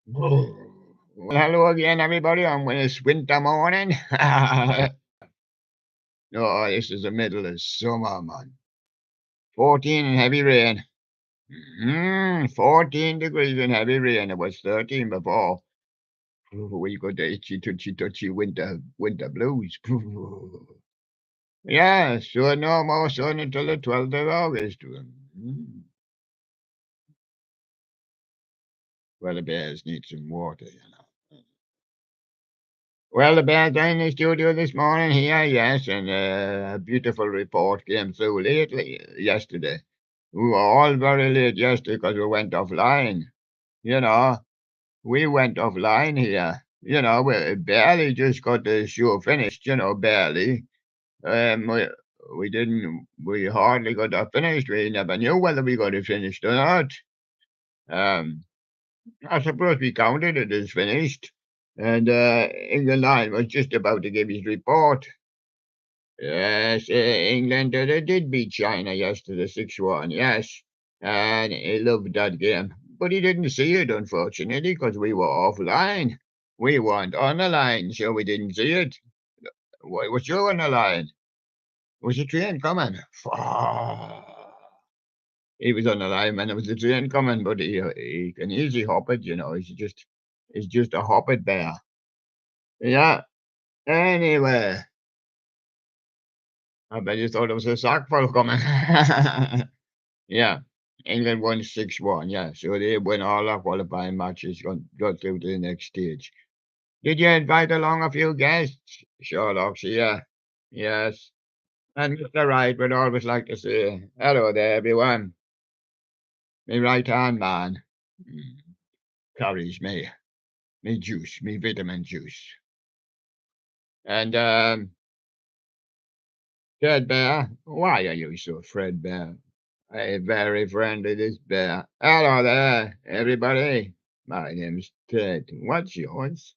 Well, hello again, everybody, on this winter morning. Oh, this is the middle of summer, man. 14 and heavy rain. 14 degrees and heavy rain. It was 13 before. We got the itchy, touchy, touchy winter blues. Yeah, so no more sun until the 12th of August. Well, the bears need some water, you know. Well, the bears are in the studio this morning here, yes, and a beautiful report came through yesterday. We were all very late yesterday because we went offline. You know, we went offline here. We barely just got the show finished, barely. We hardly got that finished. We never knew whether we got it finished or not. Um, I suppose we counted it as finished. And England Line was just about to give his report. Yes, England did beat China yesterday, 6-1, yes. And he loved that game. But he didn't see it, unfortunately, because we were offline. We weren't on the line, so we didn't see it. Why was you on the line? Was the train coming? He was on the line when there was the train coming, but he can easily hop it, he's just a hop it bear. Yeah. Anyway, I bet you thought it was a sack full coming. Yeah. England won 6-1, yeah. So they win all their qualifying matches, got through to the next stage. Did you invite along a few guests? Sherlock's here. Yes. And Mr. Wright would always like to say, hello there, everyone. Me right hand man. Carries me juice, me vitamin juice. And Fred Bear, why are you so Fred Bear? A very friendly this bear. Hello there, everybody. My name's Ted. What's yours?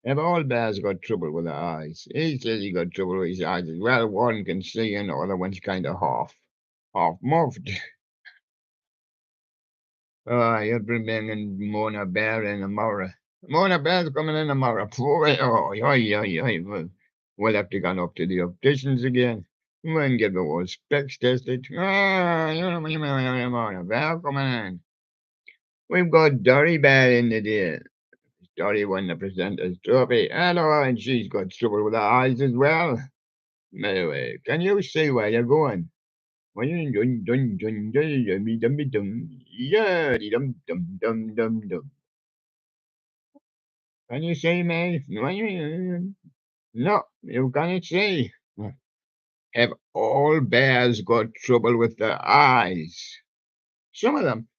Have all bears got trouble with their eyes? He says he got trouble with his eyes as well. One can see and the other one's kind of half muffed. Oh, you're bringing Mona Bear in tomorrow. Mona Bear's coming in tomorrow. Boy, oh, we'll have to go up to the opticians again. We'll get the old specs tested. Mona Bear coming in. We've got Dory Bear in the day. Dory won the presenter's trophy. Hello, and she's got trouble with her eyes as well. Anyway, can you see where you're going? Yeah, dum dum dum dum dum. Can you see me? No, you can't see. Have all bears got trouble with their eyes? Some of them.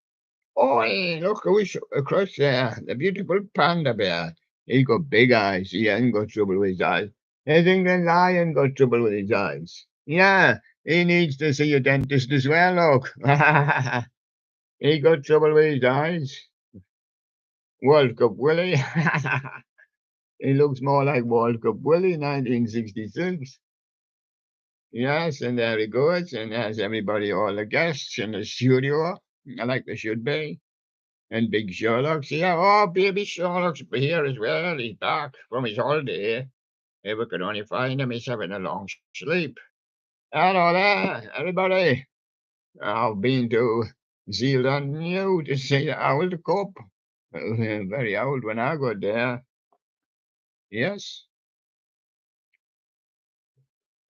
Oh, hey, look who's across there. The beautiful panda bear. He got big eyes. He hasn't got trouble with his eyes. I think the lion got trouble with his eyes. Yeah, he needs to see a dentist as well, look. He got trouble with his eyes. World Cup Willie. He looks more like World Cup Willie 1966. Yes, and there he goes. And there's everybody, all the guests in the studio, like they should be. And Big Sherlock's here. Oh, baby Sherlock's here as well. He's back from his holiday. If we could only find him, he's having a long sleep. Hello there, everybody. I've been to Zealand New to see the Owl Cup. Very old when I got there. Yes,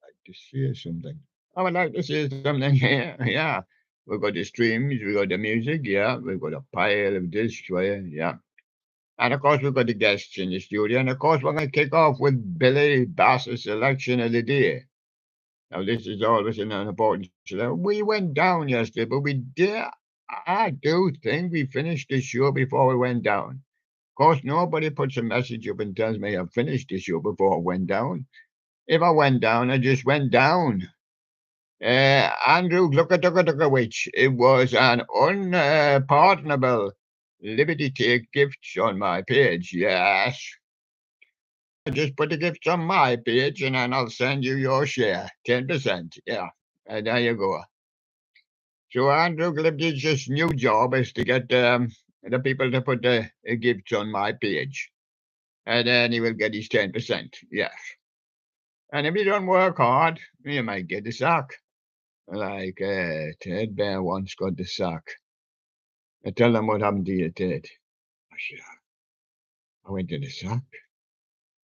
like to see something. I would like to see something here. Yeah. We've got the streams, we've got the music, yeah. We've got a pile of discs for you, yeah. And of course, we've got the guests in the studio. And of course, we're going to kick off with Billy Bass's selection of the day. Now, this is always an important show. We went down yesterday, but we did. I do think we finished the show before we went down. Of course, nobody puts a message up and tells me I finished the show before I went down. If I went down, I just went down. Andrew Gluckaduggadugawitch. It was an unpardonable liberty take gifts on my page. Yes. Just put the gifts on my page and then I'll send you your share. 10%. Yeah. And there you go. So Andrew Glibdich's new job is to get the people to put the gifts on my page, and then he will get his 10%. Yes, and if you don't work hard, you might get the sack. Like Ted Bear once got the sack. I tell them what happened to you, Ted. I said, I went to the sack.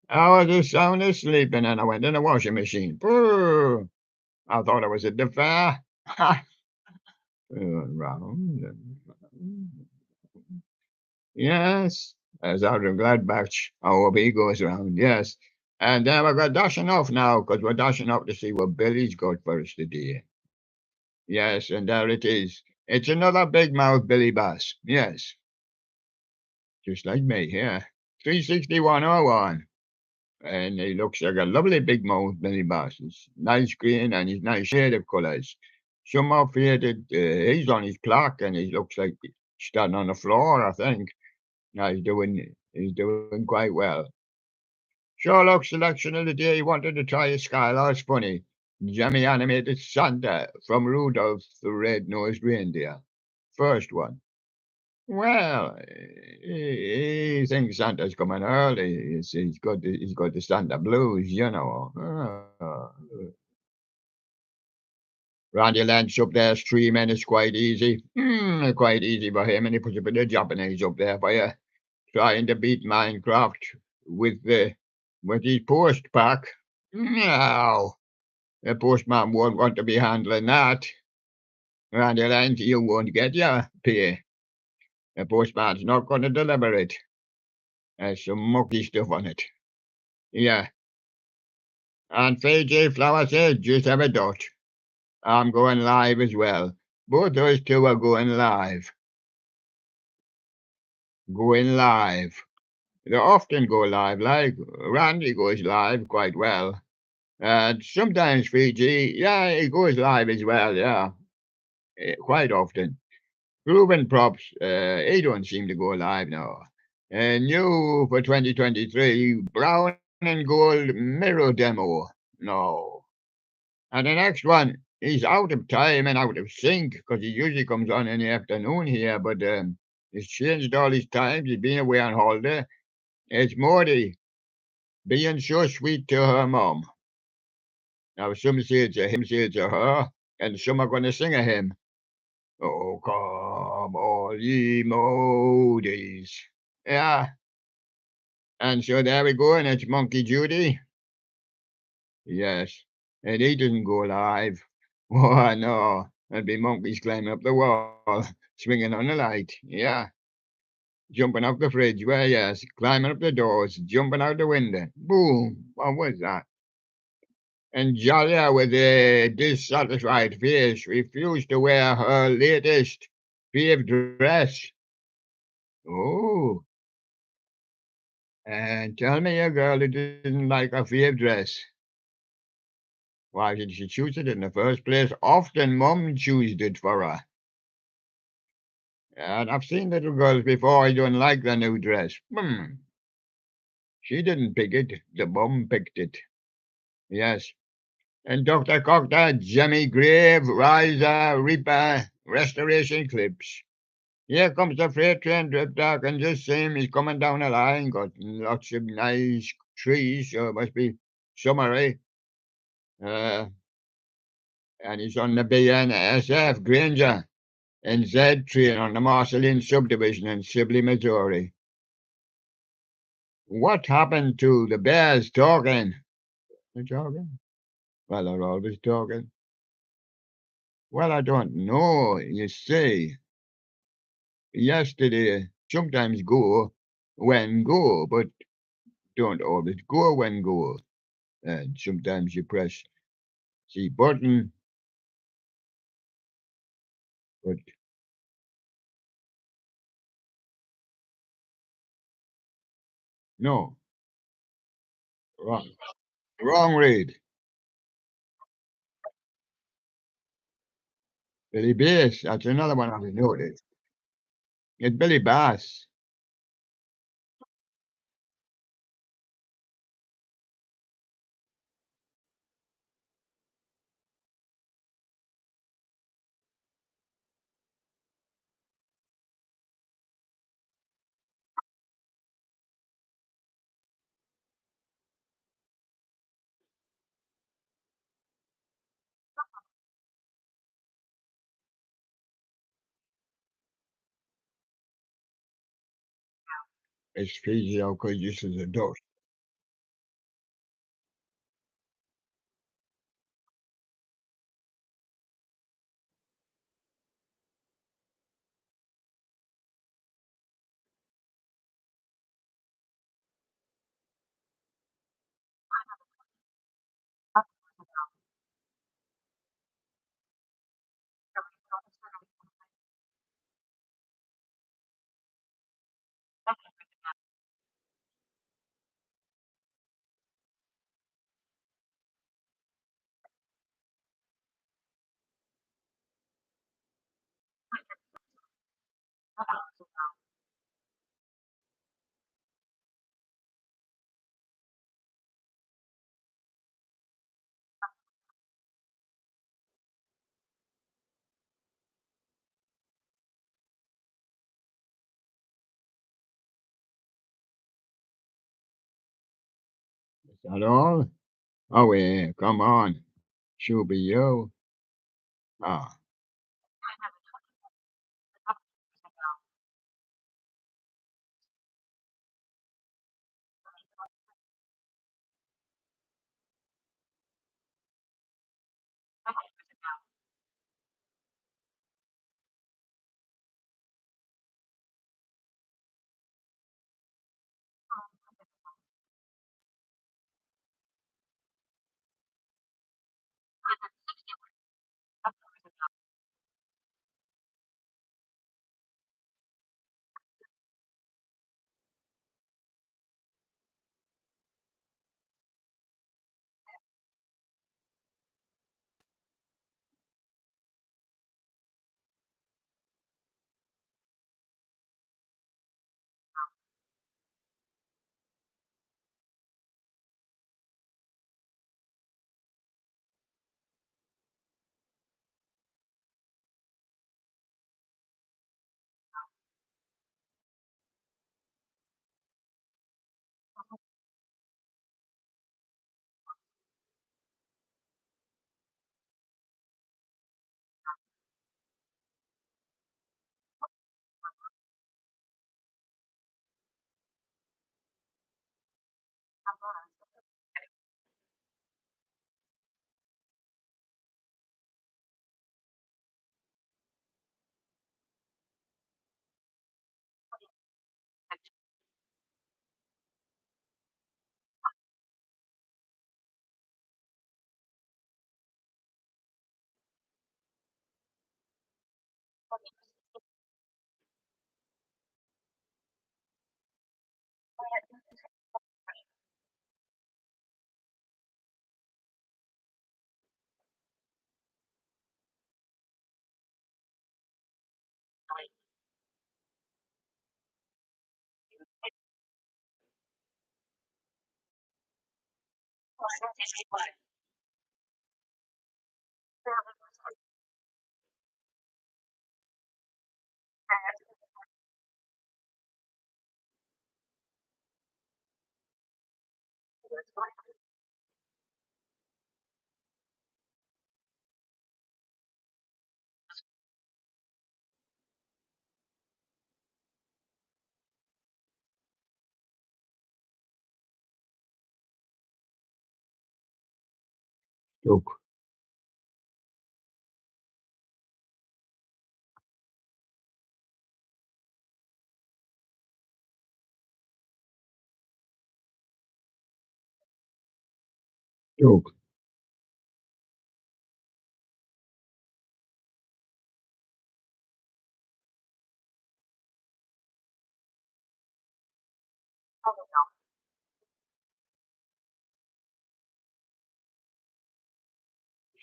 I was just sound asleep, and then I went in the washing machine. Brrr. I thought I was at the fair. Round and round. Yes, as out of Gladbach, our he goes round, yes. And then we're dashing off now, because we're dashing off to see what Billy's got for us today. Yes, and there it is. It's another big mouth Billy Bass. Yes, just like me, yeah. 36101. And he looks like a lovely big mouth Billy Bass. It's nice green and he's nice shade of colours. Some are faded, he's on his plaque and he looks like he's standing on the floor, I think. No, he's doing quite well. Sherlock's selection of the day he wanted to try a Skylar's funny. Jemmy animated Santa from Rudolph the Red-Nosed Reindeer. First one. Well, he thinks Santa's coming early. He's got the Santa blues, you know. Randy Lance up there streaming is quite easy. Quite easy for him, and he puts a bit of Japanese up there for you. Trying to beat Minecraft with his post pack. No, the postman won't want to be handling that. Randy Lance, you won't get your pay. The postman's not going to deliver it. There's some mucky stuff on it. Yeah. And Fiji Flower says, just have a dot. I'm going live as well. Both those two are going live. Going live. They often go live, like Randy goes live quite well. And sometimes Fiji, yeah, he goes live as well, yeah. Quite often. Ruben Props, he don't seem to go live now. And new for 2023, Brown and Gold Mirror Demo. No. And the next one, he's out of time and out of sync because he usually comes on in the afternoon here, but he's changed all his times. He's been away on holiday. It's Morty being so sweet to her mom. Now, some say it's a him, say it's a her, and some are going to sing a hymn. Oh, come, all ye Modis. Yeah, and so there we go, and it's Monkey Judy. Yes, and he doesn't go live. Oh, no, there'd be monkeys climbing up the wall, swinging on the light. Yeah, jumping off the fridge. Well, yes, climbing up the doors, jumping out the window. Boom! What was that? And Jalia, with a dissatisfied face, refused to wear her latest fave dress. Oh, and tell me a girl who didn't like a fave dress. Why did she choose it in the first place? Often mum choosed it for her. And I've seen little girls before who don't like the new dress. She didn't pick it, the mum picked it. Yes. And Dr. Cocta, Jemmy Grave, Riser, Reaper, Restoration Clips. Here comes the freight train, Drip Dark, and just same, he's coming down the line, got lots of nice trees, so it must be summery. Uh, and he's on the BNSF Granger and Z train on the Marceline subdivision in Sibley, Missouri. What happened to the bears talking? They're talking? Well, they're always talking. Well, I don't know. You see, yesterday sometimes go when go, but don't always go when go. And sometimes you press C button, but no, wrong, wrong read. Billy Bass, that's another one I've noticed. It's Billy Bass. especialmente os dos. Is that all? Oh, yeah, come on. Should be you. Ah, look, look.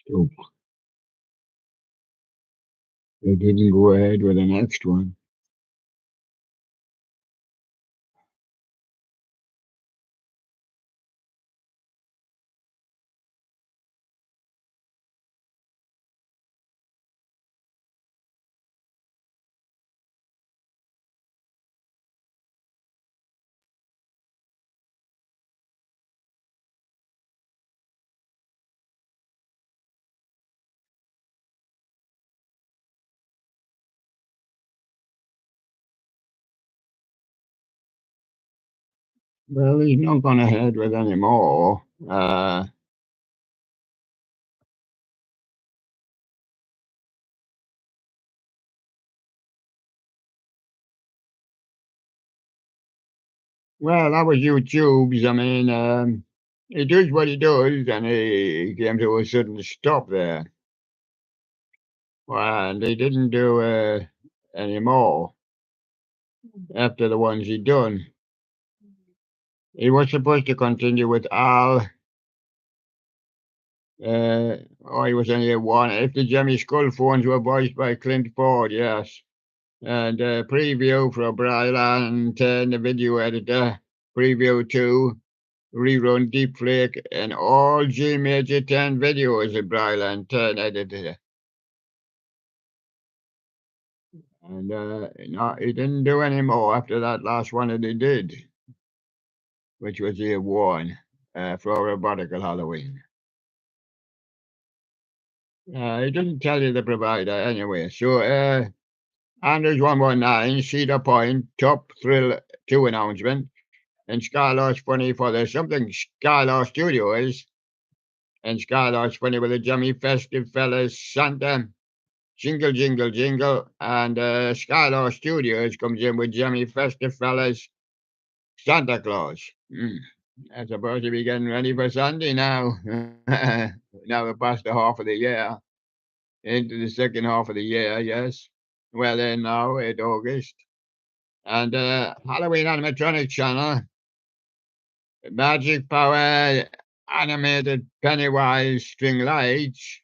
Look. They didn't go ahead with the next one. They didn't go ahead with the next one. Well, he's not gone ahead with any more. Well, that was YouTube's. I mean, he does what he does, and he came to a sudden stop there. And he didn't do any more after the ones he'd done. He was supposed to continue with Al. He was only one. If the Jimmy Skull phones were voiced by Clint Ford, yes. And preview for Bryland, the video editor. Preview 2, rerun Deep Flake, and all G Major 10 videos of Bryland 10 edited. And no, he didn't do any more after that last one that he did, which was year one for Robotical Halloween. He didn't tell you the provider anyway. So, Andrews 119, Cedar Point, Top Thrill 2 announcement. And Skylar's funny for there's something Skylar Studios. And Skylar's funny with the Jimmy Festive Fellas Santa. Jingle, jingle, jingle. And Skylar Studios comes in with Jimmy Festive Fellas Santa Claus. I'm supposed to be getting ready for Sunday now. Now we're past the half of the year. Into the second half of the year, yes. Well, then now, it's August. And Halloween Animatronic Channel, Magic Power Animated Pennywise String Lights,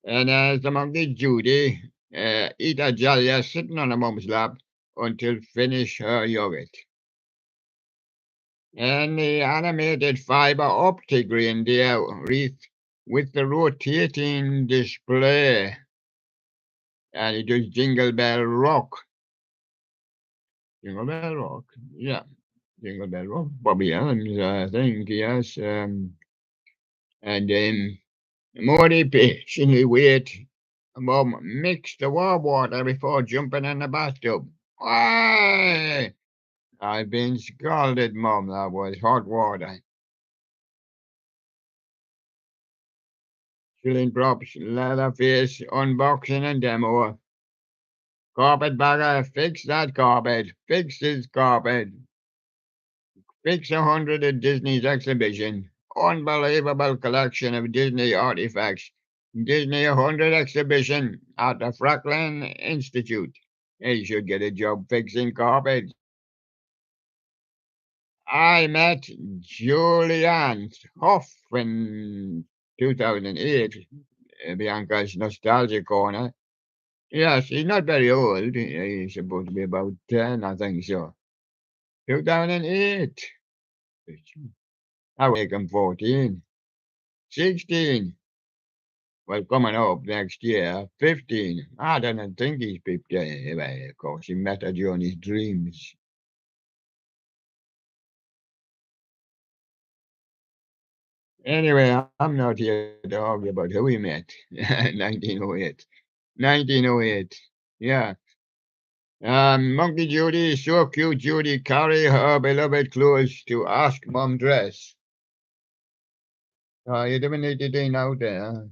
and the monkey Judy, eat a Jalia sitting on her mum's lap until finish her yogurt. And the animated fiber optic reindeer wreath with the rotating display. And it does Jingle Bell Rock. Jingle Bell Rock, yeah. Jingle Bell Rock. Bobby Evans, I think, yes. And Morty patiently wait. Mum mix the warm water before jumping in the bathtub. Why? I've been scalded, Mum. That was hot water. Chilling props, Leatherface, unboxing and demo. Carpetbagger, fix that carpet. Fix this carpet. Fix 100 at Disney's exhibition. Unbelievable collection of Disney artifacts. Disney 100 exhibition at the Franklin Institute. He should get a job fixing carpets. I met Julianne Hough in 2008, Bianca's Nostalgia Corner. Yes, he's not very old. He's supposed to be about 10, I think so. 2008. I make him 14. 16. Well, coming up next year, 15. I don't think he's 15. Well, of course, he met her during his dreams. Anyway, I'm not here to argue about who we met. 1908. 1908. Yeah. Monkey Judy, so cute Judy, carry her beloved clothes to Ask Mom Dress. You don't need to do now there.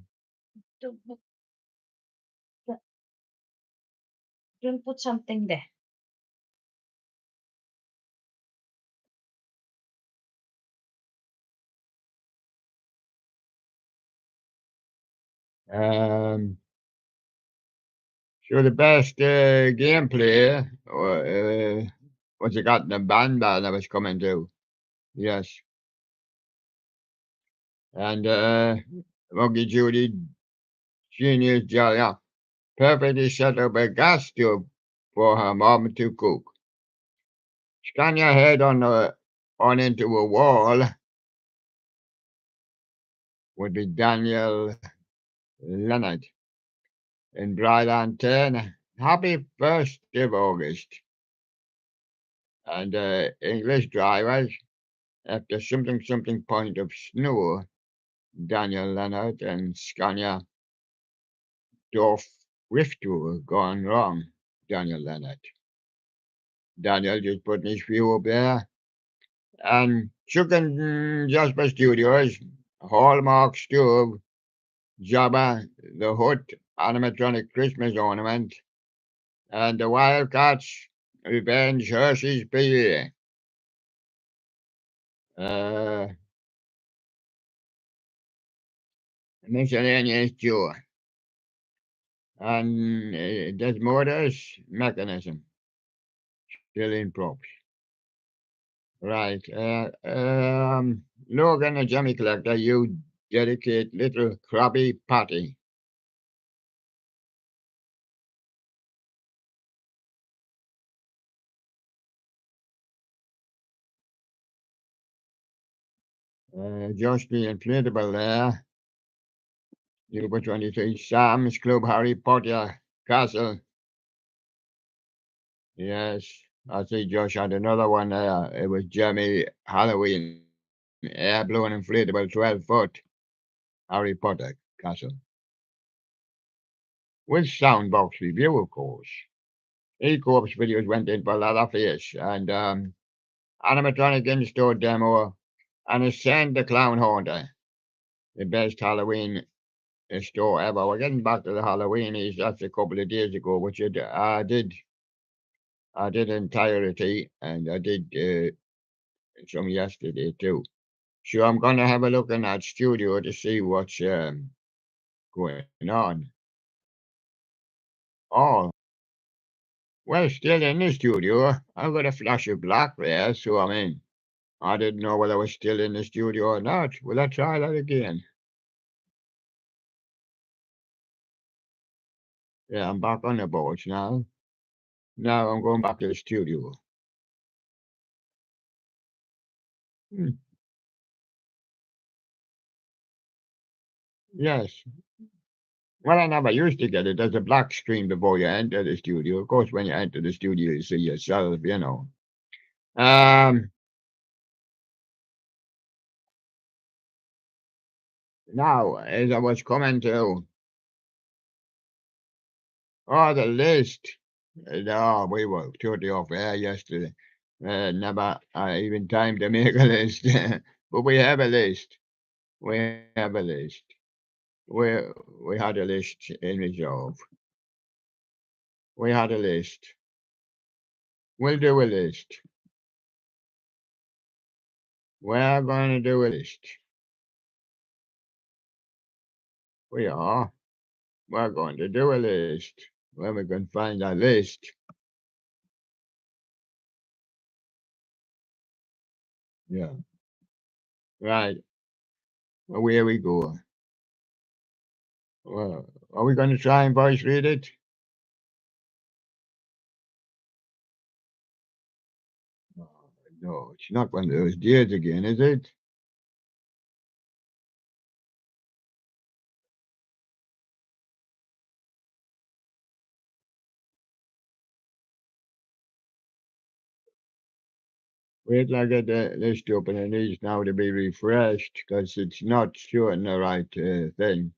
Don't put something there. So the best gameplay was it got in the band that I was coming to. Yes. And Monkey Judy, genius Jolly, perfectly set up a gas stove for her mom to cook. Scan your head on into a wall would be Daniel Leonard in Bright Antenna. Happy 1st of August. And English drivers, after something point of snow, Daniel Leonard and Scania Dorf Rift gone wrong, Daniel Leonard. Daniel just putting his few up there. And Chicken Jasper Studios, Hallmark Stove, Jabba, The Hut, animatronic Christmas ornament, and the Wildcats, Revenge Hershey's PA. Uh, miscellaneous Joe, and Desmoda's mechanism, still in props. Right. Logan, a Jimmy Collector, you dedicate little Krabby Patty. Just the inflatable there. Number 23, Sam's Club Harry Potter Castle. Yes, I see Josh had another one there. It was Jimmy Halloween, air blown inflatable 12-foot Harry Potter Castle. With soundbox review, of course. E-Corp's videos went in for Leatherface and animatronic in-store demo and Ascend the Clown Haunter. The best Halloween store ever. We're getting back to the Halloweenies. That's a couple of days ago, which I did entirety, and I did some yesterday too. So I'm gonna have a look in that studio to see what's going on. Oh, well, still in the studio. I've got a flash of black there, so I mean, I didn't know whether I was still in the studio or not. Will I try that again? Yeah, I'm back on the boards now. Now I'm going back to the studio. Hmm. Yes. Well, I never used to get it. There's a black screen before you enter the studio. Of course, when you enter the studio, you see yourself, you know. Um, Now, as I was coming to, the list. No, we were totally off air yesterday. Never even time to make a list. But we have a list. We have a list. We we had a list in reserve. We had a list. We'll do a list. We're going to do a list. We are. We're going to do a list. When we can find a list. Yeah. Right. Well, where we go. Well, are we going to try and voice read it? No, no, it's not one of those days again, is it? Wait till I get the list open. It needs now to be refreshed because it's not showing the right thing.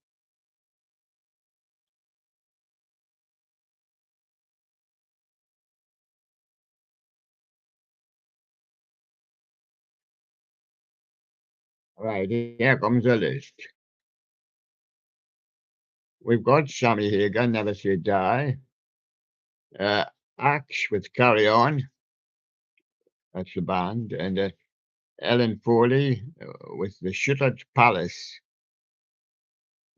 Right, here comes the list. We've got Sammy Hagar, Never Say Die. Uh, Axe with Carry On. That's the band. And Ellen Foley with the Shuttered Palace.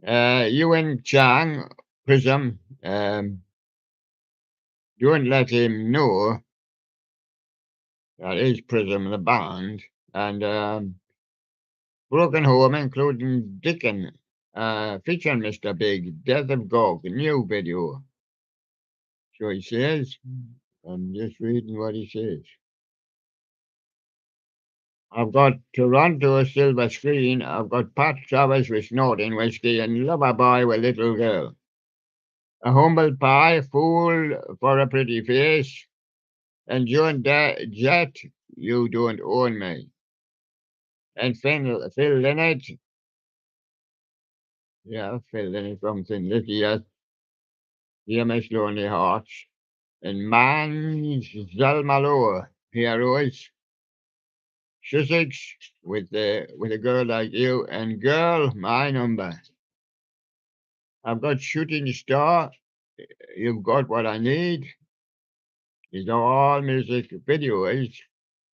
Ewan Chang, Prism. Don't Let Him Know. That is Prism, the band. And Broken Home, including Dickon. Featuring Mr. Big, Death of Gog, new video. So he says, I'm just reading what he says. I've got Toronto silver screen. I've got Pat Travers with Snorting Whiskey and Lover Boy with Little Girl. A humble pie, fool for a pretty face. And John Jet, you don't own me. And Phil Lynott, yeah, Phil Lynott from St. Lydia, Miss Lonely Hearts. And man, Zalmalo, heroes. Sussex with a girl like you, and girl, my number. I've got shooting star. You've got what I need. These are all music videos.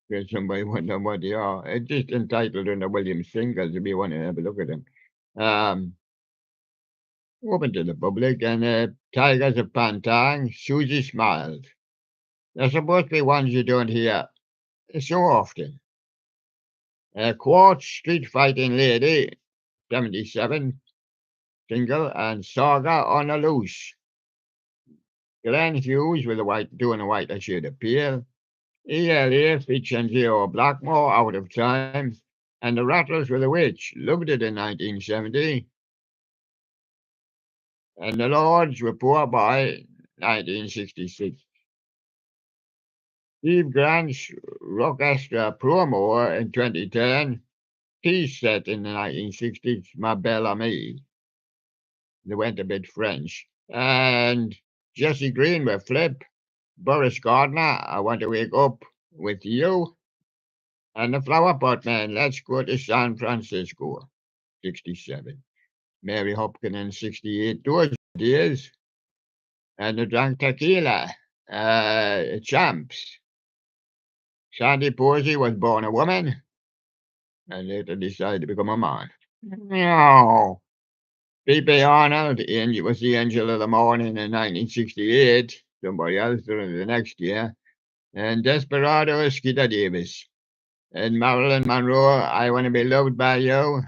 Because somebody wonder what they are. It's just entitled in the Williams singles if you want to have a look at them. Um, Open to the public, and Tigers of Pantang, Susie smiled. They're supposed to be ones you don't hear so often. Quartz Street Fighting Lady, 77, single, and Saga on the Loose. Glenn Hughes with a white, doing a white that should appeal. ELA featuring Geo Blackmore, Out of Time. And the Rattlers with a Witch, loved it in 1970. And the Lords were Poor Boy, 1966. Steve Grant's Rockestra promo in 2010. Tea set in the 1960s, Ma Belle Amie. They went a bit French. And Jesse Green with Flip. Boris Gardner, I Want to Wake Up with You. And the Flower Pot Man, Let's Go to San Francisco, 67. Mary Hopkins, 68. Those days. And the Drunk Tequila, Champs. Sandy Posey was born a woman and later decided to become a man. No. P.P. Arnold was the Angel of the Morning in 1968. Somebody else during the next year. And Desperado, Skeeter Davis. And Marilyn Monroe, I Want to Be Loved by You,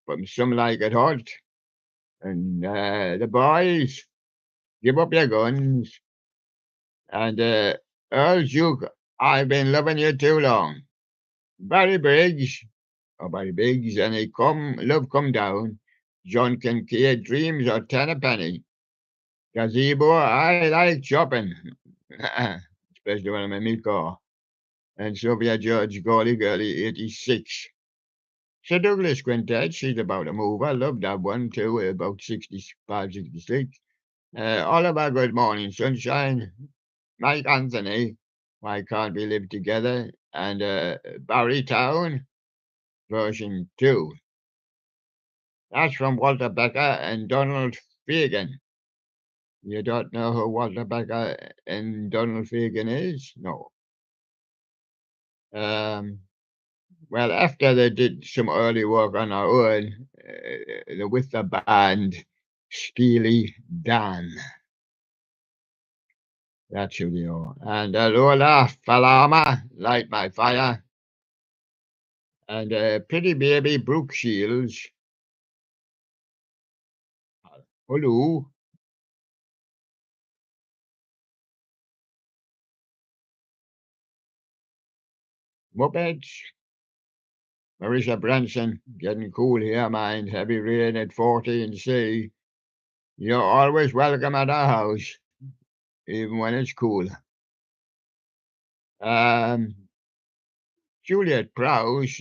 from Some Like It Hot. And the Boys, Give Up Your Guns. And Earl Duke, I've Been Loving You Too Long. Barry Briggs, and Love Come Down. John Kincaid, Dreams or Ten a Penny. Gazebo, I like shopping, especially when I'm in my car. And Sylvia George, Golly Girlie, 86. Sir Douglas Quintet, she's about a move. I love that one too, about 65, 66. Oliver, Good Morning Sunshine. Mike Anthony, Why Can't We Live Together? And Barry Town, version 2. That's from Walter Becker and Donald Fagen. You don't know who Walter Becker and Donald Fagen is? No. Well, after they did some early work on our own, with the band Steely Dan. That's who they are. And Lola Falama, Light My Fire. And Pretty Baby, Brooke Shields. Hello. Muppets. Marissa Branson, getting cool here, mind. Heavy rain at 14C. You're always welcome at our house, even when it's cool. Juliet Prowse,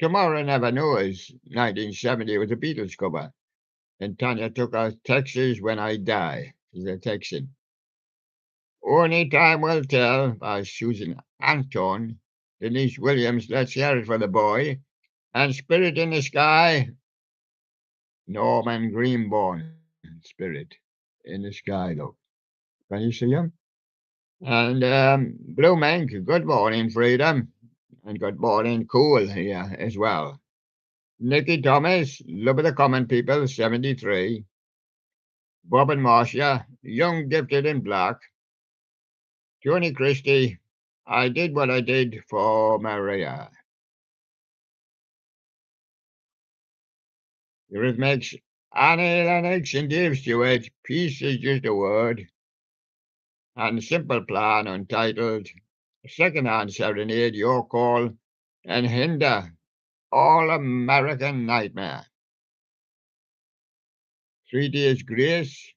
Tomorrow Never Knows, 1970 was a Beatles cover. And Tanya took us Texas When I Die. She's a Texan. Only Time Will Tell by Susan Anton. Denise Williams, Let's Hear It for the Boy. And Spirit in the Sky, Norman Greenbaum, Spirit in the Sky, though. Can you see him? And Blue Mink, Good Morning Freedom. And Good Morning Cool here as well. Nicky Thomas, Love of the Common People, 73. Bob and Marcia, Young, Gifted, and Black. Tony Christie, I Did What I Did for Maria. Eurythmics, Annie Lennox and Dave Stewart, Peace is Just a Word. And Simple Plan, Untitled. Secondhand Serenade, Your Call. And Hinder, All American Nightmare. 3 Days Grace,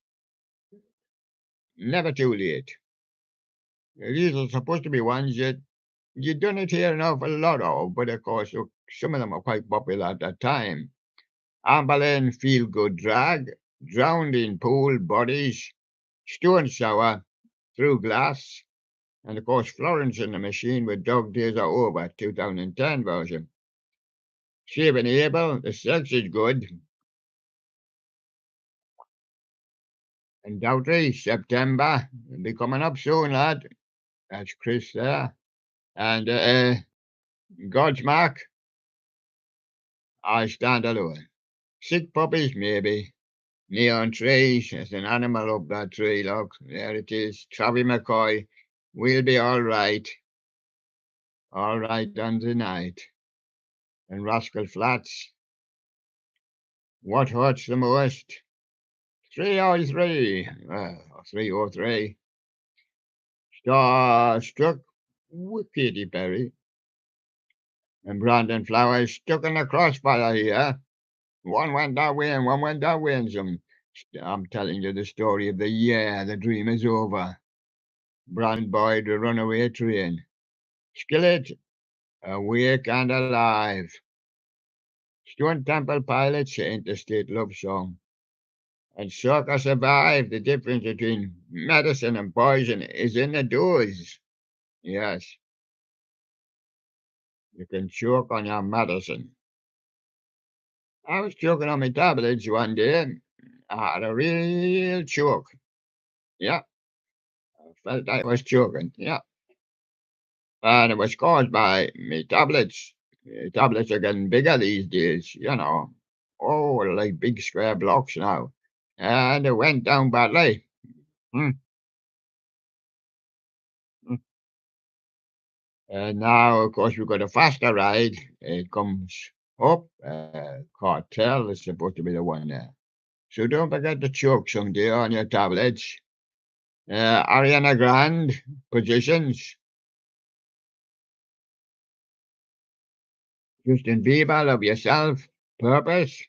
Never Too Late. These are supposed to be ones that you don't hear an awful lot of, but of course, some of them are quite popular at that time. Amberlin, Feel Good Drag, Drowned in Pool Bodies, Stone Sour through glass. And of course, Florence in the Machine with Dog Days Are Over, 2010 version. Saving Abel, the sex is good. And Doubtry, September, will be coming up soon, lad. That's Chris there. And Godsmack, I Stand Alone. Sick puppies, maybe. Neon trees, there's an animal up that tree, look. There it is. Travie McCoy, we'll be all right. All right on the night. And Rascal Flats, what hurts the most? 303, 303. Starstruck with Katy Perry. And Brandon Flowers stuck in the crossfire here. One went that way and one went that way. And I'm telling you the story of the year. The dream is over. Brandon Boyd, the runaway train. Skillet, awake and alive. Stone Temple Pilots, Interstate Love Song. And Circa survived. The difference between medicine and poison is in the dose. Yes, you can choke on your medicine. I was choking on my tablets one day. I had a real choke. Yeah, I felt I was choking. Yeah. And it was caused by my tablets. Tablets are getting bigger these days, you know. Oh, like big square blocks now. And it went down badly. Hmm. Hmm. And now, of course, we've got a faster ride. It comes up. Cartel is supposed to be the one there. So don't forget to choke someday on your tablets. Ariana Grande, Positions. Justin Bieber, Love Yourself, Purpose.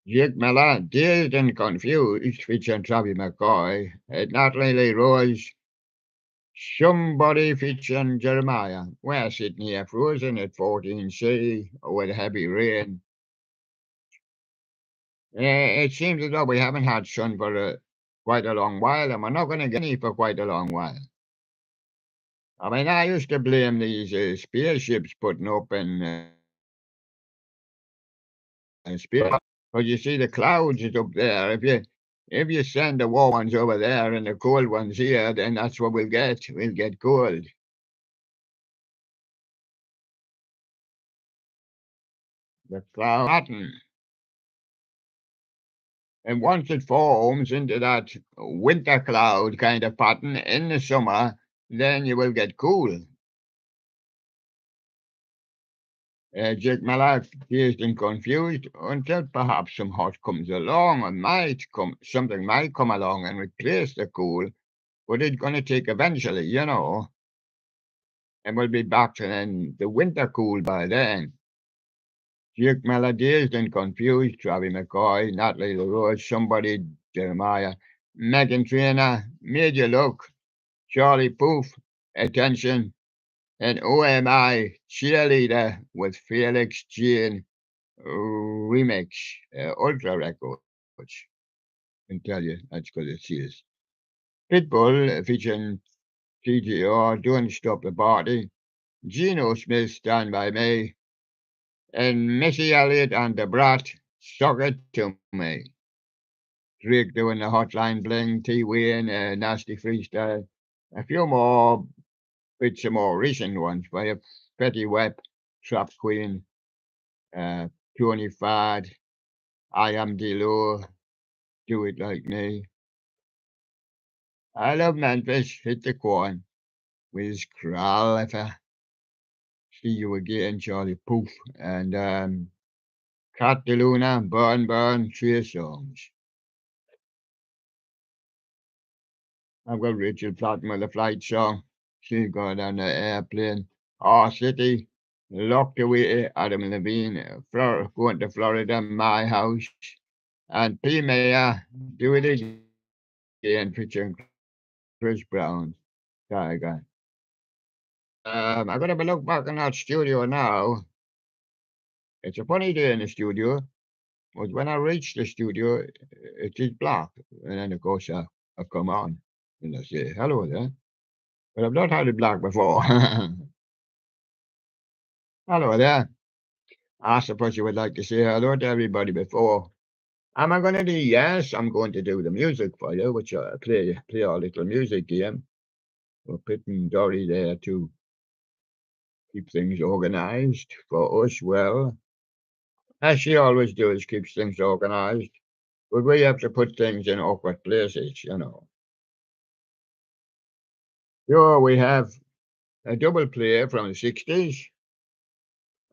Jake Miller, Dazed and Confused, featuring Travis McCoy. Natalie Lee Rose, Somebody featuring Jeremiah. We're sitting here frozen at 14C with heavy rain. It seems as though we haven't had sun for quite a long while, and we're not going to get any for quite a long while. I mean, I used to blame these spaceships putting up in space. Because you see the clouds is up there. If you send the warm ones over there and the cold ones here, then that's what we'll get. We'll get cold. The cloud pattern. And once it forms into that winter cloud kind of pattern in the summer, then you will get cool. Jake Miller, dazed and confused until perhaps some hot comes along or something might come along and replace the cool, but it's going to take eventually, you know. And we'll be back to then the winter cool by then. Jake Miller, dazed and confused, Travis McCoy, Natalie LaRose, Somebody, Jeremiah, Megan Trainor, Major Look, Charlie Poof, Attention, and OMI, Cheerleader with Felix Jane Remix, Ultra Records. I can tell you, that's because it's serious. Pitbull, featuring TGR, Don't Stop the Party, Geno Smith, Stand By Me, and Missy Elliott and the Brat, Suck It To Me. Drake doing the Hotline Bling, T Wayne, Nasty Freestyle. A few more bits, some more recent ones by Petty Web, Trap Queen, Tony Fad, I Am Delo, Do It Like Me. I love Memphis, Hit the Corn, Wiz Khalifa. See you again, Charlie Poof, and Cat DeLuna, Burn Burn, 3 songs. I've got Richard Platten with the flight song. She's going on the airplane. Our City, Locked Away, Adam Levine, going to Florida, My House. And P. Mayer, Do It Again, featuring Chris Brown, Tiger. I'm going to have a look back in that studio now. It's a funny day in the studio. But when I reach the studio, it is black. And then, of course, I come on and I say, hello there. But I've not had it black before. Hello there. I suppose you would like to say hello to everybody before. Am I going to do? Yes, I'm going to do the music for you, which play our little music game. We're putting Dory there to keep things organized for us. Well, as she always does, keeps things organized. But we have to put things in awkward places, you know. Here we have a double play from the 60s,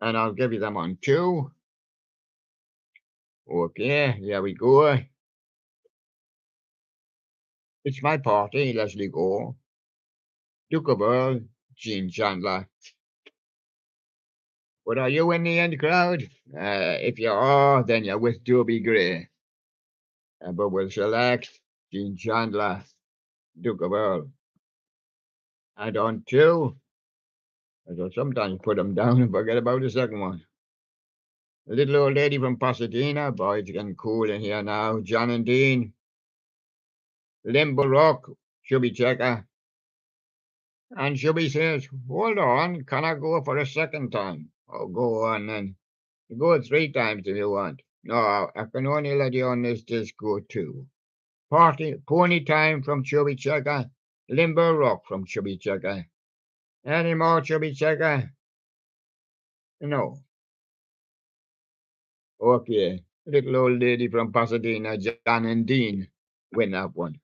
and I'll give you them on two. Okay, here we go. It's my party, Leslie Gore. Duke of Earl, Gene Chandler. But are you in the end crowd? If you are, then you're with Dobie Gray. But we'll select Gene Chandler, Duke of Earl. And on two, I will sometimes put them down and forget about the second one. A little old lady from Pasadena, boy, it's getting cool in here now. John and Dean. Limbo Rock, Chubby Checker. And Chubby says, hold on, can I go for a second time? Oh, go on then. Go three times if you want. No, I can only let you on this disc go two. Pony Time from Chubby Checker. Limbo Rock from Chubby Checker. Any more Chubby Checker? No. Okay. Little old lady from Pasadena, John and Dean, win that one.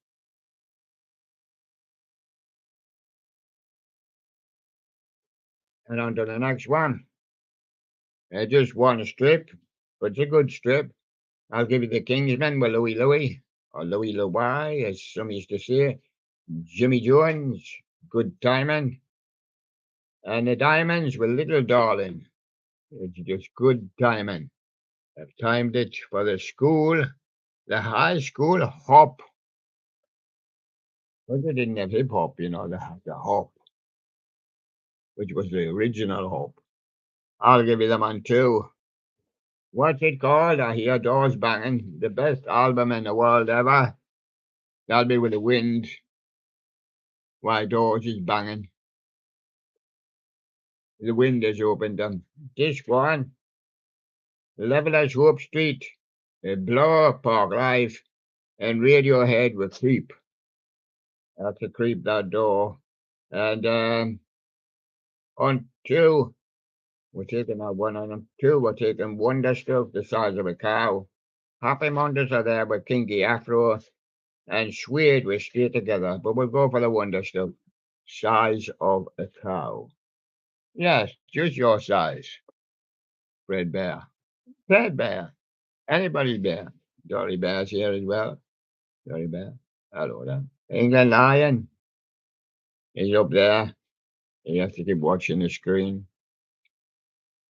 And on to the next one. Just one strip, but it's a good strip. I'll give you the Kingsmen with Louie Louie, or Louie Louie, as some used to say. Jimmy Jones, good timing. And the Diamonds with Little Darling. It's just good timing. I've timed it for the school, the high school hop. But they didn't have hip hop, you know, the hop, which was the original hop. I'll give you them on two. What's it called? I hear doors banging. The best album in the world ever. That'll be with the wind. Why doors is banging. The wind has opened them. This one, Levelers Hope Street, Blow Up Park Live, and Radiohead with Creep. That's a creep, that door. And on two, we're taking that one on them. Two, we're taking Wonder Stuff the size of a cow. Happy Mondays are there with Kinky Afro and Suede with Straight Together. But we'll go for the Wonder Stuff size of a cow. Yes, just your size. Fred Bear. Fred Bear. Anybody's bear. Dolly Bear's here as well. Dolly Bear. Hello there. England Lion. He's up there. You have to keep watching the screen.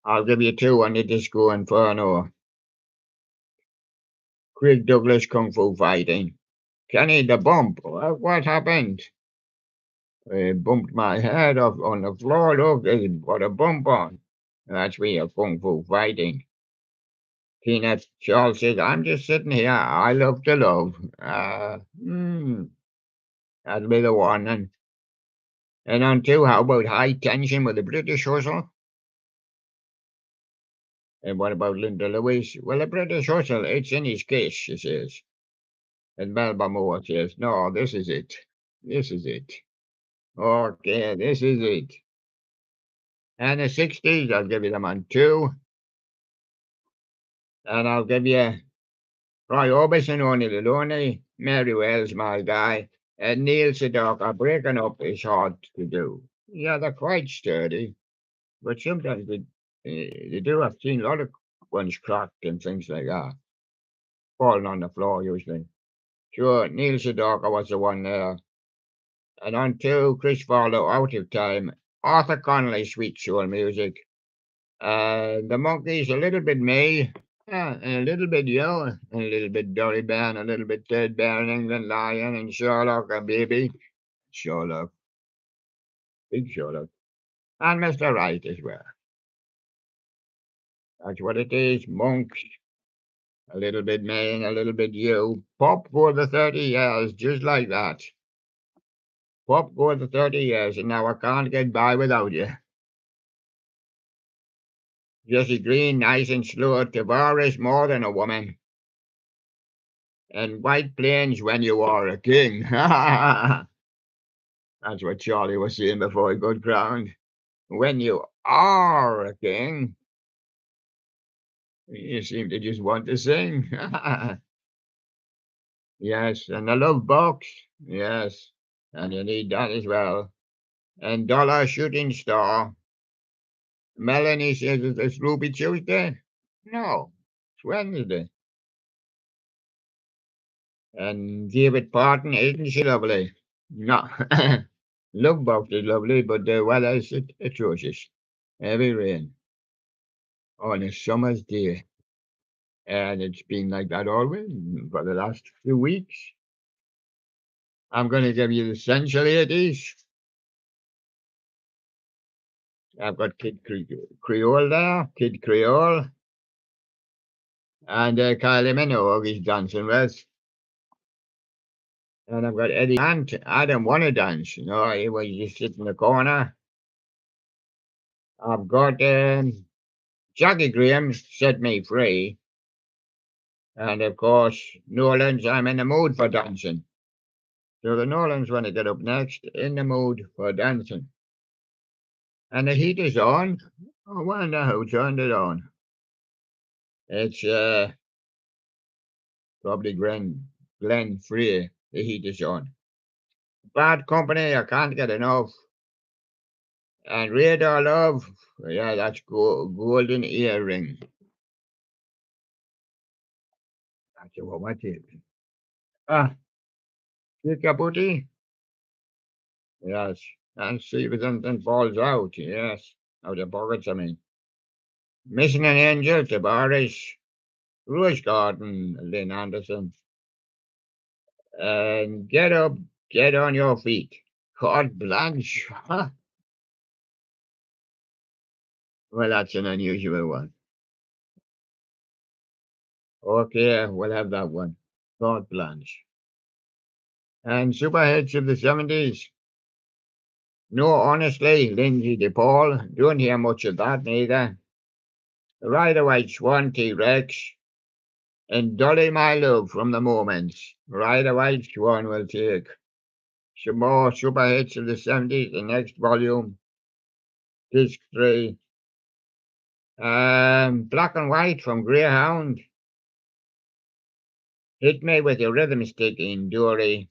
I'll give you two on the Disco Inferno. Craig Douglas Kung Fu Fighting. Kenny the Bump. What happened? I bumped my head off on the floor. Look, there's got a bump on. That's me, a Kung Fu Fighting. Peanut Charles says, I'm just sitting here. I love to love. That'll be the one. And on two, how about High Tension with the British Hustle? And what about Linda Lewis? Well, the British Hustle, it's in his case, she says. And Melba Moore says, no, this is it. This is it. Okay, this is it. And the 60s, I'll give you them on two. And I'll give you Roy Orbison, Only the Lonely, Mary Wells, My Guy, and Neil Sedaka. Breaking up is hard to do. Yeah, they're quite sturdy, but sometimes they do. I've seen a lot of ones cracked and things like that, falling on the floor usually. Sure, Neil Sedaka was the one there. And on two, Chris Farlow, Out of Time, Arthur Connolly, Sweet Soul Music. The Monkeys, a little bit May, and a little bit Yo, and a little bit Dolly Bear, and a little bit Ted Bear, and England Lion, and Sherlock, a baby. Sherlock, big Sherlock. And Mr. Right as well. That's what it is, monks. A little bit me and a little bit you. Pop for the 30 years, just like that. Pop for the 30 years, and now I can't get by without you. Jesse Green, nice and slow. Tavares, more than a woman. And White Plains, when you are a king. That's what Charlie was saying before he got crowned. When you are a king, you seem to just want to sing. Yes, and the love box. Yes, and you need that as well. And Dollar Shooting Star. Melanie says it's Ruby Tuesday. No, it's Wednesday. And David Parton, isn't she lovely? No. Love box is lovely, but the weather is atrocious. Heavy rain on a summer's day. And it's been like that always for the last few weeks. I'm going to give you the essential 80s. I've got Creole there, Kid Creole, and Kylie Minogue is dancing with. And I've got Eddie Ant. I don't want to dance, you know, he was just sitting in the corner. I've got Jackie Graham, Set Me Free. And of course, Nolans, I'm in the mood for dancing. So the Nolans want to get up next, in the mood for dancing. And the heat is on. I wonder who turned it on. It's probably Glenn Frey. The heat is on. Bad Company, I can't get enough. And Radar Love, yeah, that's Golden Earring. That's what it is. Ah, Kikabuti, yes. And see if something falls out, yes. Out of pockets, I mean. Missing an Angel, Tavares, Rose Garden, Lynn Anderson. And Get Up, Get on Your Feet. Carte Blanche. Well, that's an unusual one. Okay, we'll have that one. Carte Blanche. And super hits of the 70s. No, honestly, Lindsay DePaul. Don't hear much of that neither. Rider White Swan T-Rex. And Dolly My Love from the Moments. Rider White Swan will take. Some more super hits of the 70s, the next volume. Disc 3. Black and White from Greyhound. Hit me with your rhythm stick in Dory.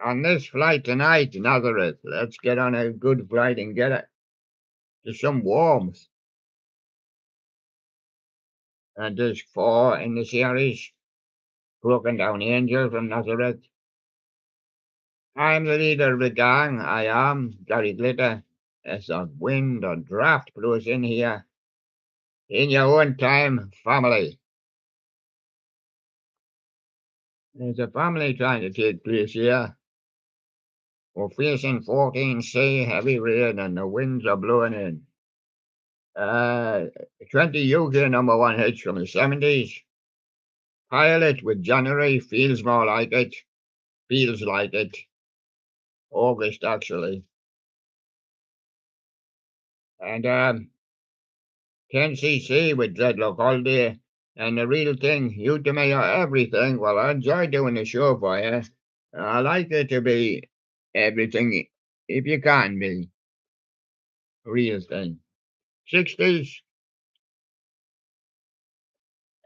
On this flight tonight, Nazareth, let's get on a good flight and get it to some warmth. And disc 4 in the series, Broken Down Angel from Nazareth. I'm the leader of the gang, I am, Gary Glitter. As a wind or draft blows in here. In your own time, family. There's a family trying to take place here. We're facing 14C, heavy rain, and the winds are blowing in. 20 UK #1 hits from the 70s. Pilot with January, feels more like it. Feels like it. August, actually. And 10cc with Dreadlock Holiday. And the real thing, you to me are everything. Well, I enjoy doing the show for you. I like it to be everything, if you can be. Real thing. 60s.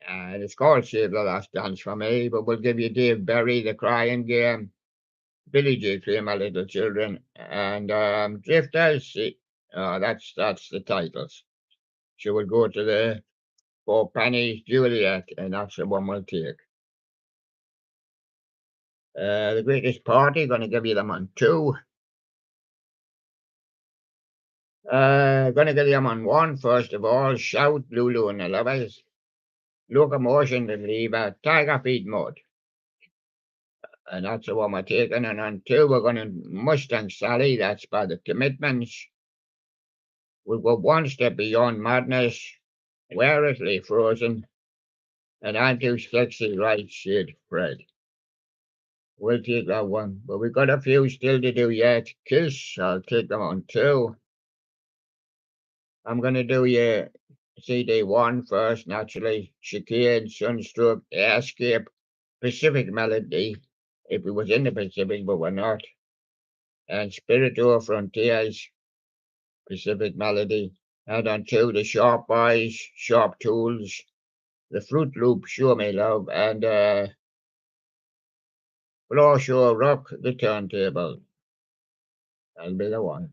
It's called Save the Last Dance for me, but we'll give you Dave Berry, The Crying Game, Billy J. Clay, My Little Children, and Drifters. That's the titles. So we'll go to the Four Pennies Juliet, and that's the one we'll take. The Greatest Party, going to give you them on 2. Going to give you them on 1, first of all. Shout, Lulu and the Lovers. Locomotion and Lever, Tiger Feet Mud. And that's the one we're taking. And on 2, we're going to Mustang Sally. That's by the Commitments. We'll go one step beyond madness. Where is Lee Frozen? And I'm too sexy, right, Sid, Fred. We'll take that one. But we've got a few still to do yet. Kiss, I'll take them on too. I'm going to do your CD1 first, naturally. Chicane, Sunstroke, Airscape, Pacific Melody, if we was in the Pacific, but we're not. And Spiritual Frontiers, Pacific Melody. And on two, the Sharp Boys, Sharp Tools, the Fruit Loop, Show Me Love, and Floor Show Rock, the Turntable. That'll be the one.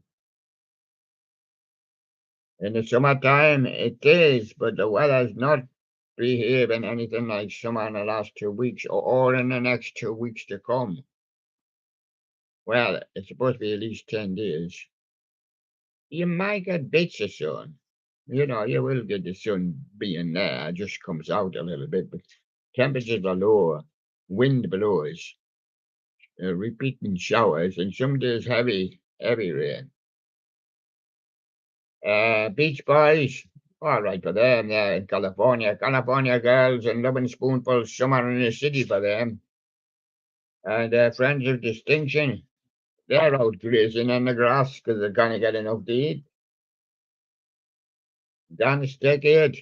In the summertime, it is, but the weather's not behaving anything like summer in the last 2 weeks or in the next 2 weeks to come. Well, it's supposed to be at least 10 days. You might get bits of sun. You know, you will get the sun being there. It just comes out a little bit, but temperatures are lower. Wind blows, repeating showers, and some days heavy rain. Beach Boys, all right for them there in California. California Girls and Loving Spoonfuls, Summer in the City for them. And Friends of Distinction, they're out grazing on the grass because they're going to get enough to eat. Dance Decade,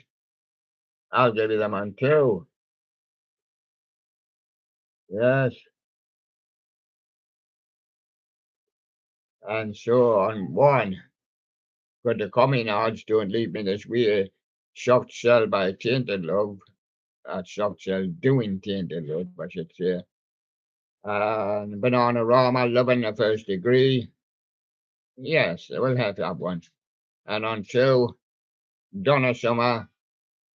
I'll give you them on two. Yes. And so on one. But the coming odds don't leave me this way. Soft Cell by Tainted Love. Soft Cell doing Tainted Love, I should say. And Bananarama, Loving the First Degree. Yes, we'll have that one. And on two, Donna Summer.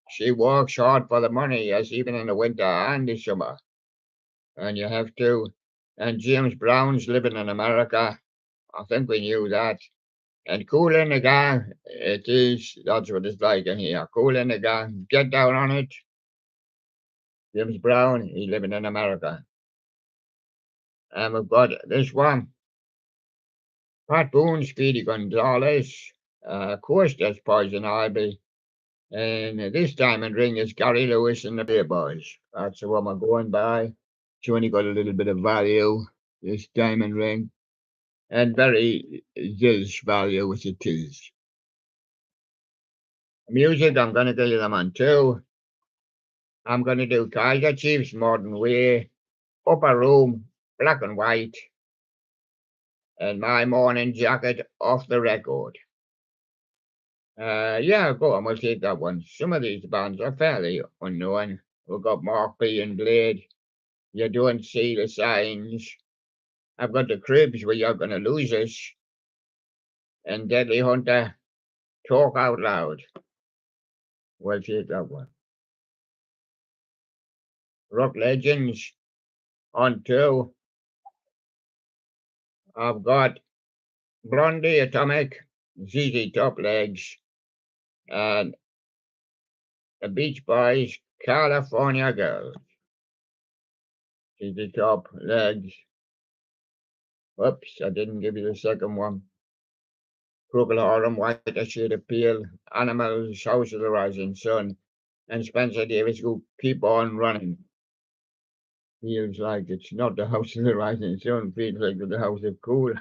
She works hard for the money, yes, even in the winter and the summer. And you have to. And James Brown's Living in America. I think we knew that. And Cool in the Gang, it is, that's what it's like in here. Cool in the Gang, get down on it. James Brown, he's living in America. And we've got this one. Pat Boone, Speedy Gonzales. Of course, that's Poison Ivy. And this diamond ring is Gary Lewis and the Beer Boys. That's the one we're going by. It's only got a little bit of value, this diamond ring. And very zilch value, which it is. Music, I'm going to give you them on two. I'm going to do Tiger Chiefs, Modern Way, Upper Room, Black and White, and My Morning Jacket off the record. Yeah, go on, we'll take that one. Some of these bands are fairly unknown. We've got Mark B and Blade. You don't see the signs. I've got the Cribs where you're going to lose us. And Deadly Hunter, Talk Out Loud. We'll take that one. Rock Legends on two. I've got Blondie Atomic, ZZ Top Legs, and the Beach Boys, California Girls. ZZ Top Legs. Oops, I didn't give you the second one. Procol Harum, White a Shade of Pale, Animals, House of the Rising Sun, and Spencer Davis who Keep On Running. Feels like it's not the House of the Rising Sun, feels like the House of Cool.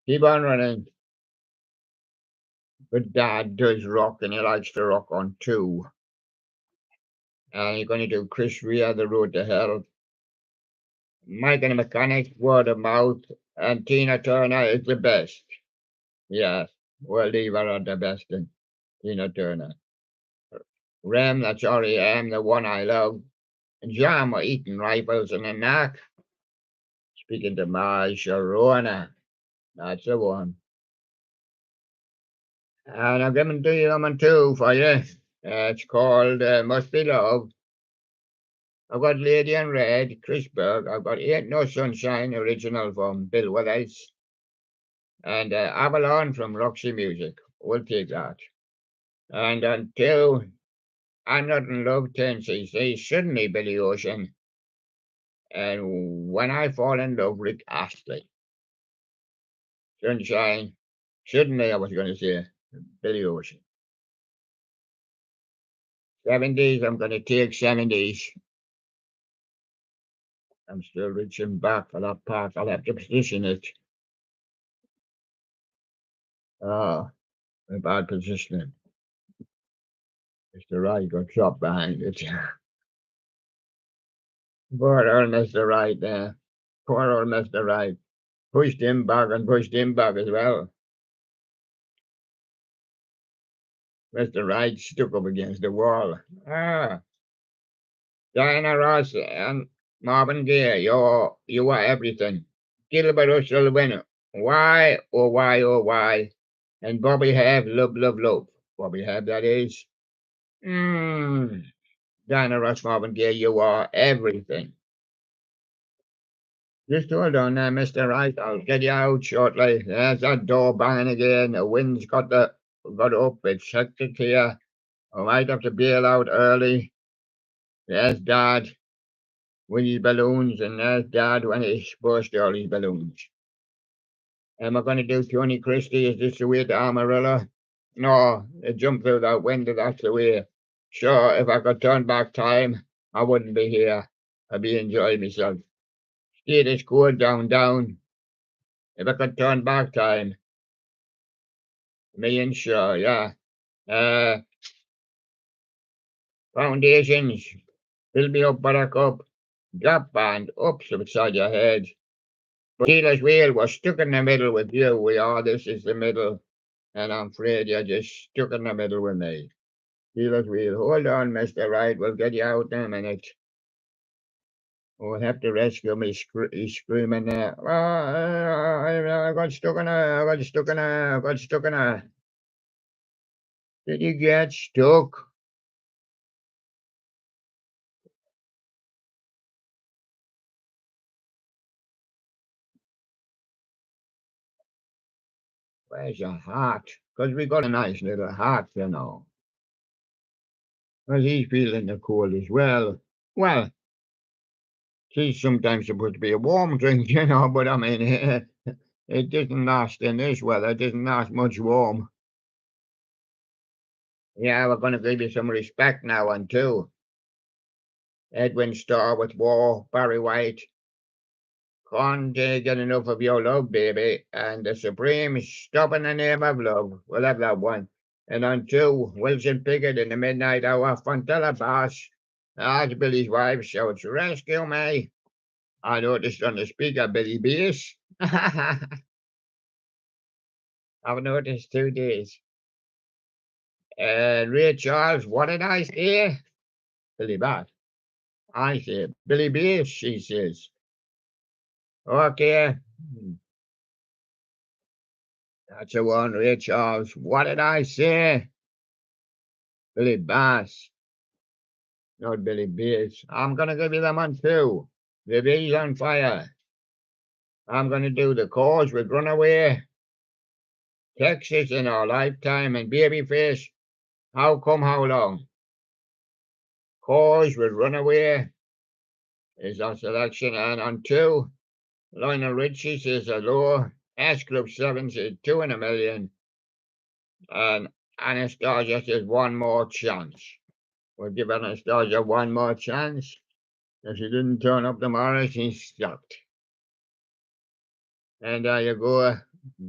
Keep on running. But Dad does rock and he likes to rock on two. And you're going to do Chris Rea, The Road to Hell. Mike and the Mechanics, Word of Mouth, and Tina Turner is the best. Yes, we'll leave her at the best in Tina Turner. Rem, that's R.E.M., the one I love. And Jam are eating rifles and a knack. Speaking to my Sharona, that's the one. And I'm giving to you number two for you. It's called Must Be Love. I've got Lady in Red, Chris Berg. I've got Ain't No Sunshine, original from Bill Withers. And Avalon from Roxy Music. We'll take that. And until I'm Not in Love, 10cc, suddenly Billy Ocean. And When I Fall in Love, Rick Astley. Sunshine, suddenly I was going to say Billy Ocean. 70s, I'm going to take 70s. I'm still reaching back for that part. I'll have to position it. Ah, a bad positioning. Mr. Right got dropped behind it. Poor old Mr. Right there. Poor old Mr. Right. Pushed him back and pushed him back as well. Mr. Right stuck up against the wall. Ah, Diana Ross and Marvin Gaye, you are everything. Gilbert O'Sullivan, why, oh why, oh why? And Bobby have love, love, love. Bobby have that is. Diana Ross, Marvin Gaye, you are everything. Just hold on there, Mr. Right. I'll get you out shortly. There's that door banging again. The wind's got up. It's hectic here. I might have to bail out early. There's Dad with his balloons, and there's Dad when he burst all his balloons. Am I going to do Tony Christie? Is this the way to Amarillo? No, it jumped through that window. That's the way. Sure, if I could turn back time, I wouldn't be here. I'd be enjoying myself. See this cool down. If I could turn back time, me and sure, yeah. Foundations, fill me up, buttercup. Drop band up beside your head. But Steelers wheel was stuck in the middle with you. We are, this is the middle. And I'm afraid you're just stuck in the middle with me. Steelers wheel, hold on, Mr. Right. We'll get you out in a minute. We'll have to rescue me. He's screaming there. Oh, I got stuck in a. Did you get stuck? Where's your heart? Because we got a nice little heart, you know. Because he's feeling the cold as well. Well, she's sometimes supposed to be a warm drink, you know, but I mean, it doesn't last in this weather. It doesn't last much warm. Yeah, we're going to give you some respect now and two. Edwin Starr with War, Barry White. Can't get enough of your love, baby. And the Supreme Stop in the Name of Love. We'll have that one. And on two, Wilson Pickett in the midnight hour, Fontella Bass. That's Billy's wife shouts, rescue me. I noticed on the speaker, Billy Bass. I've noticed 2 days. Ray Charles, what did I say? Billy Bass. I say, Billy Bass, she says. Okay. That's the one, Ray Charles. What did I say? Billy Bass. Not Billy Bass. I'm going to give you them on two. The B's on fire. I'm going to do the cause with Runaway, Texas in our lifetime, and Babyface. How come, how long? Cause with Runaway is our selection, and on two, Lionel Richie says hello. S Club 7 says 2 in a million. And Anastasia says one more chance. We'll give Anastasia one more chance. If she didn't turn up tomorrow, she's stuck. And there you go,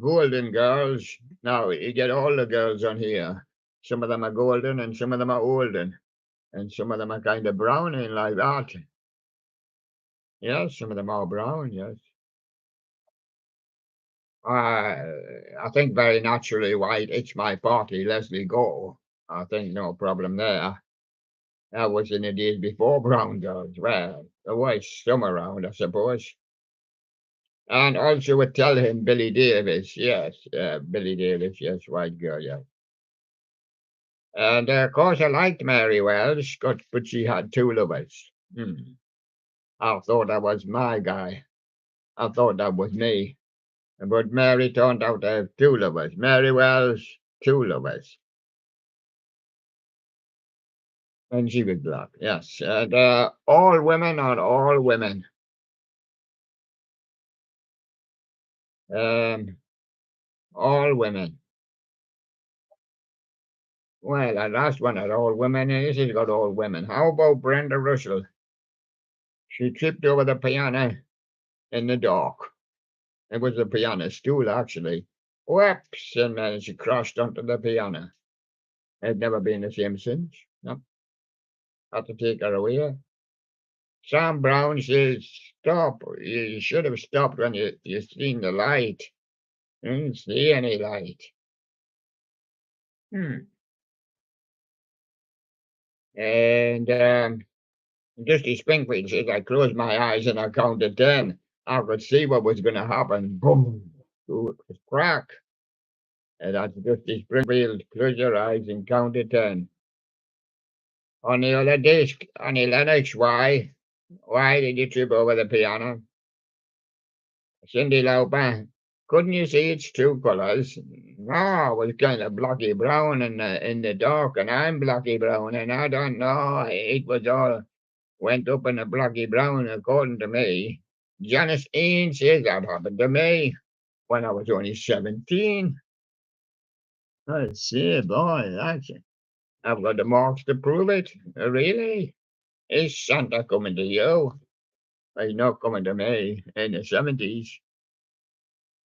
Golden Girls. Now, you get all the girls on here. Some of them are golden and some of them are olden. And some of them are kind of browning like that. Yes, some of them are brown, yes. I think very naturally white. It's my party, Leslie Gore. I think no problem there. That was in the days before brown girls. Well, there was some around, I suppose. And also would tell him Billy Davis, yes, Billy Davis, yes, white girl, yeah. And of course, I liked Mary Wells, but she had 2 lovers. I thought that was my guy. I thought that was me. But Mary turned out to have 2 lovers. Mary Wells, 2 lovers. And she was black, yes. And all women are all women. All women. Well, I lost one of the old women, and this has got old women. How about Brenda Russell? She tripped over the piano in the dark. It was a piano stool, actually. Whoops! And then she crashed onto the piano. Had never been the same since. No, had to take her away. Sam Brown says, "Stop! You should have stopped when you seen the light. You didn't see any light." Hmm. And Dusty Springfield says, "I closed my eyes and I counted 10. I could see what was going to happen. Boom! Ooh, it was crack." And that's Dusty Springfield. Close your eyes and counted 10. On the other disc, Annie Lennox, why did you trip over the piano? Cyndi Lauper, couldn't you see it's two colours? No, it was kind of blocky brown in the dark, and I'm blocky brown, and I don't know. It was all went up in a blocky brown, according to me. Janice Ian says that happened to me when I was only 17. I see, boy, that's it. I've got the marks to prove it. Really? Is Santa coming to you? He's not coming to me in the 70s,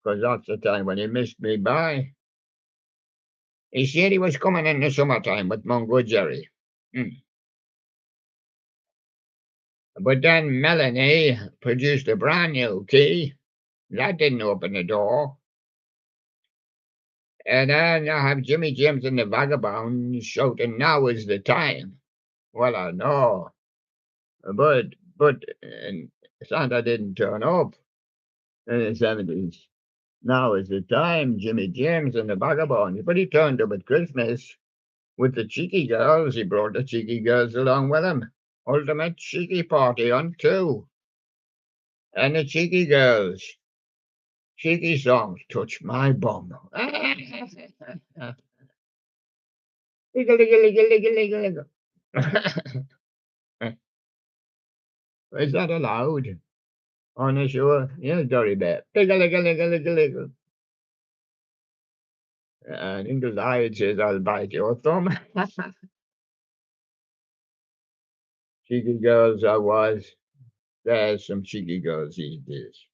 because that's the time when he missed me by. He said he was coming in the summertime with Mungo Jerry. But then Melanie produced a brand new key. That didn't open the door. And then I have Jimmy James and the Vagabonds shouting, "Now is the time." Well, I know. But Santa didn't turn up in the 70s. Now is the time, Jimmy James and the Vagabonds. But he turned up at Christmas with the cheeky girls. He brought the cheeky girls along with him. Ultimate cheeky party on two. And the cheeky girls. Cheeky songs. Touch my bum. Liggle, liggle, liggle, liggle, liggle, liggle. Is that allowed on the show? Yes, Dory Bear. Liggle, liggle, liggle, liggle, liggle. And Ingle Lion says, "I'll bite your thumb." Cheeky girls I was. There's some cheeky girls these days.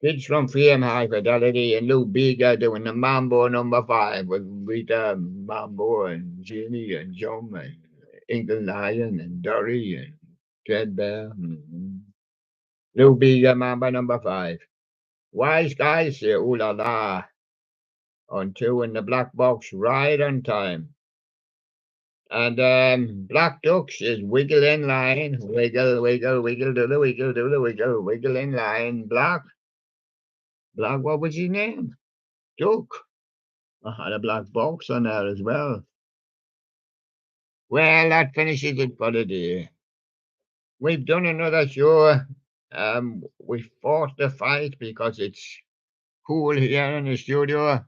Kids from Fame High Fidelity and Lou Bega doing the Mambo #5 with Rita Mambo and Ginny and Jum and Ingle Lion and Dory and Ted Bear. Lou Bega Mambo #5. Wise guys say ooh la la on 2 in the black box right on time. And Black Ducks is wiggle in line, wiggle, wiggle, wiggle, do the wiggle, do the wiggle, wiggle in line. Black, what was his name? Duck. I had a black box on there as well. Well, that finishes it for the day. We've done another show. We fought the fight because it's cool here in the studio.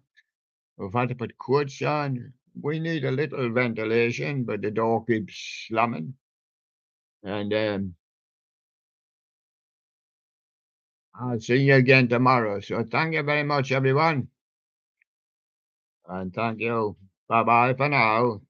We've had to put coats on. We need a little ventilation, but the door keeps slamming. And I'll see you again tomorrow. So thank you very much, everyone. And thank you. Bye bye for now.